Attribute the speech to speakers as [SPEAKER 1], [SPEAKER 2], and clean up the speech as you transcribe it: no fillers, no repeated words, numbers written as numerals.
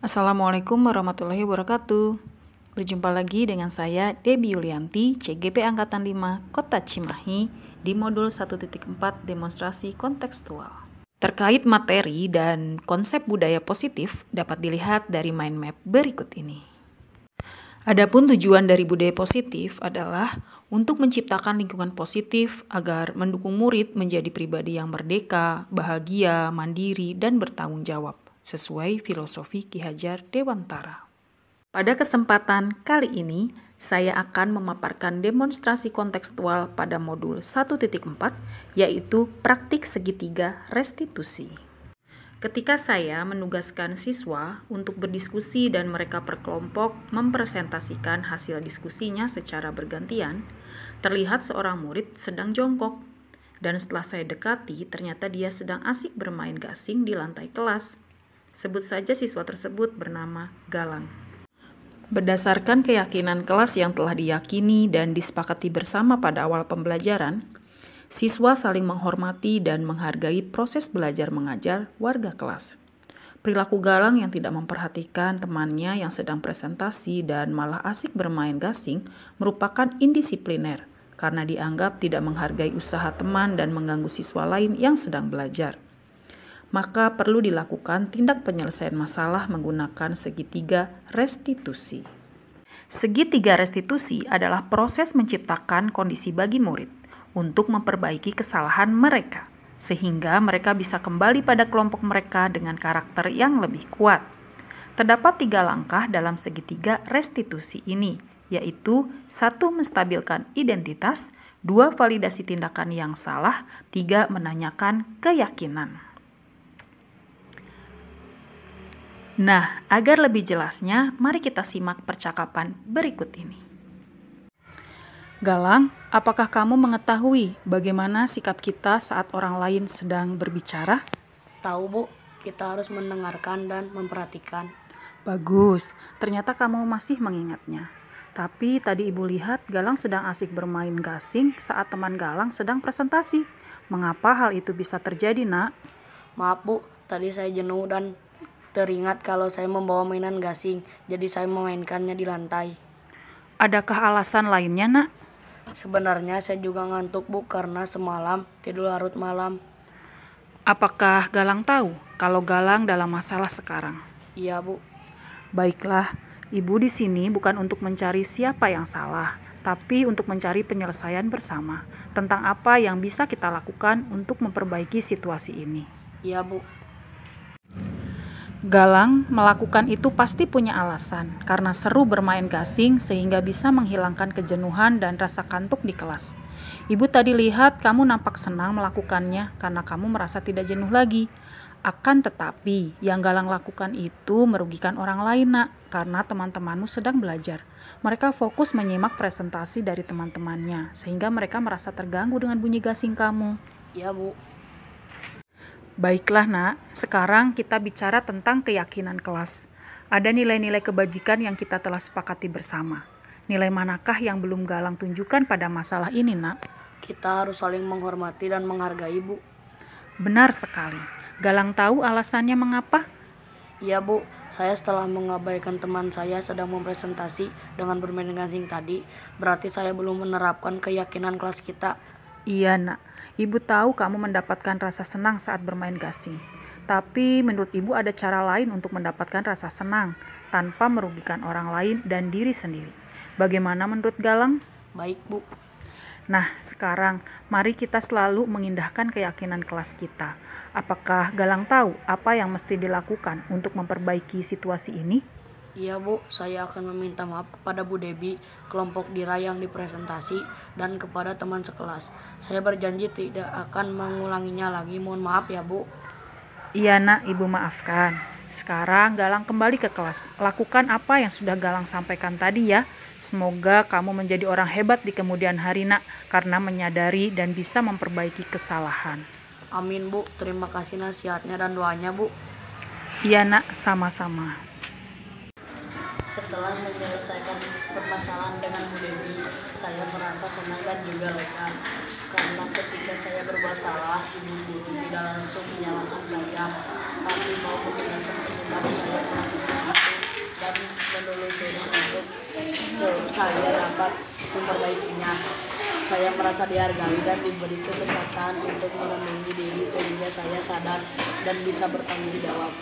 [SPEAKER 1] Assalamualaikum warahmatullahi wabarakatuh. Berjumpa lagi dengan saya Debbie Yulianti, CGP Angkatan 5, Kota Cimahi, di modul 1.4 demonstrasi kontekstual. Terkait materi dan konsep budaya positif dapat dilihat dari mind map berikut ini. Adapun tujuan dari budaya positif adalah untuk menciptakan lingkungan positif agar mendukung murid menjadi pribadi yang merdeka, bahagia, mandiri, dan bertanggung jawab, sesuai filosofi Ki Hajar Dewantara. Pada kesempatan kali ini, saya akan memaparkan demonstrasi kontekstual pada modul 1.4, yaitu praktik segitiga restitusi. Ketika saya menugaskan siswa untuk berdiskusi dan mereka per kelompok mempresentasikan hasil diskusinya secara bergantian, terlihat seorang murid sedang jongkok. Dan setelah saya dekati, ternyata dia sedang asik bermain gasing di lantai kelas. Sebut saja siswa tersebut bernama Galang. Berdasarkan keyakinan kelas yang telah diyakini dan disepakati bersama pada awal pembelajaran, siswa saling menghormati dan menghargai proses belajar mengajar warga kelas. Perilaku Galang yang tidak memperhatikan temannya yang sedang presentasi dan malah asik bermain gasing merupakan indisipliner karena dianggap tidak menghargai usaha teman dan mengganggu siswa lain yang sedang belajar. Maka perlu dilakukan tindak penyelesaian masalah menggunakan segitiga restitusi. Segitiga restitusi adalah proses menciptakan kondisi bagi murid untuk memperbaiki kesalahan mereka, sehingga mereka bisa kembali pada kelompok mereka dengan karakter yang lebih kuat. Terdapat 3 langkah dalam segitiga restitusi ini, yaitu 1. Menstabilkan identitas, 2. Validasi tindakan yang salah, 3. Menanyakan keyakinan. Nah, agar lebih jelasnya, mari kita simak percakapan berikut ini. Galang, apakah kamu mengetahui bagaimana sikap kita saat orang lain sedang berbicara?
[SPEAKER 2] Tahu, Bu, kita harus mendengarkan dan memperhatikan.
[SPEAKER 1] Bagus, ternyata kamu masih mengingatnya. Tapi tadi Ibu lihat Galang sedang asik bermain gasing saat teman Galang sedang presentasi. Mengapa hal itu bisa terjadi, Nak?
[SPEAKER 2] Maaf, Bu, tadi saya jenuh dan teringat kalau saya membawa mainan gasing, jadi saya memainkannya di lantai.
[SPEAKER 1] Adakah alasan lainnya, Nak?
[SPEAKER 2] Sebenarnya saya juga ngantuk, Bu, karena semalam tidur larut malam.
[SPEAKER 1] Apakah Galang tahu kalau Galang dalam masalah sekarang?
[SPEAKER 2] Iya, Bu.
[SPEAKER 1] Baiklah, Ibu di sini bukan untuk mencari siapa yang salah, tapi untuk mencari penyelesaian bersama tentang apa yang bisa kita lakukan untuk memperbaiki situasi ini.
[SPEAKER 2] Iya, Bu.
[SPEAKER 1] Galang melakukan itu pasti punya alasan, karena seru bermain gasing sehingga bisa menghilangkan kejenuhan dan rasa kantuk di kelas. Ibu tadi lihat kamu nampak senang melakukannya karena kamu merasa tidak jenuh lagi. Akan tetapi, yang Galang lakukan itu merugikan orang lain, Nak, karena teman-temanmu sedang belajar. Mereka fokus menyimak presentasi dari teman-temannya, sehingga mereka merasa terganggu dengan bunyi gasing kamu.
[SPEAKER 2] Iya, Bu.
[SPEAKER 1] Baiklah, Nak, sekarang kita bicara tentang keyakinan kelas. Ada nilai-nilai kebajikan yang kita telah sepakati bersama. Nilai manakah yang belum Galang tunjukkan pada masalah ini, Nak?
[SPEAKER 2] Kita harus saling menghormati dan menghargai, Bu.
[SPEAKER 1] Benar sekali. Galang tahu alasannya mengapa?
[SPEAKER 2] Iya, Bu. Saya setelah mengabaikan teman saya sedang mempresentasi dengan bermain gasing tadi, berarti saya belum menerapkan keyakinan kelas kita.
[SPEAKER 1] Iya, Nak. Ibu tahu kamu mendapatkan rasa senang saat bermain gasing. Tapi menurut Ibu ada cara lain untuk mendapatkan rasa senang tanpa merugikan orang lain dan diri sendiri. Bagaimana menurut Galang?
[SPEAKER 2] Baik, Bu.
[SPEAKER 1] Nah, sekarang mari kita selalu mengindahkan keyakinan kelas kita. Apakah Galang tahu apa yang mesti dilakukan untuk memperbaiki situasi ini?
[SPEAKER 2] Iya, Bu, saya akan meminta maaf kepada Bu Debbie, kelompok Dira yang dipresentasi, dan kepada teman sekelas. Saya berjanji tidak akan mengulanginya lagi. Mohon maaf ya, Bu.
[SPEAKER 1] Iya, Nak, Ibu maafkan. Sekarang Galang kembali ke kelas. Lakukan apa yang sudah Galang sampaikan tadi ya. Semoga kamu menjadi orang hebat di kemudian hari, Nak, karena menyadari dan bisa memperbaiki kesalahan.
[SPEAKER 2] Amin, Bu. Terima kasih nasihatnya dan doanya, Bu.
[SPEAKER 1] Iya, Nak, sama-sama.
[SPEAKER 2] Setelah menyelesaikan permasalahan dengan Bu Dewi, saya merasa senang dan juga lega. Karena ketika saya berbuat salah, ibu guru tidak langsung menyalahkan saya, tapi mau memberikan penyebab saya. saya dapat memperbaikinya. Saya merasa dihargai dan diberi kesempatan untuk merenungi diri sehingga saya sadar dan bisa bertanggung jawab.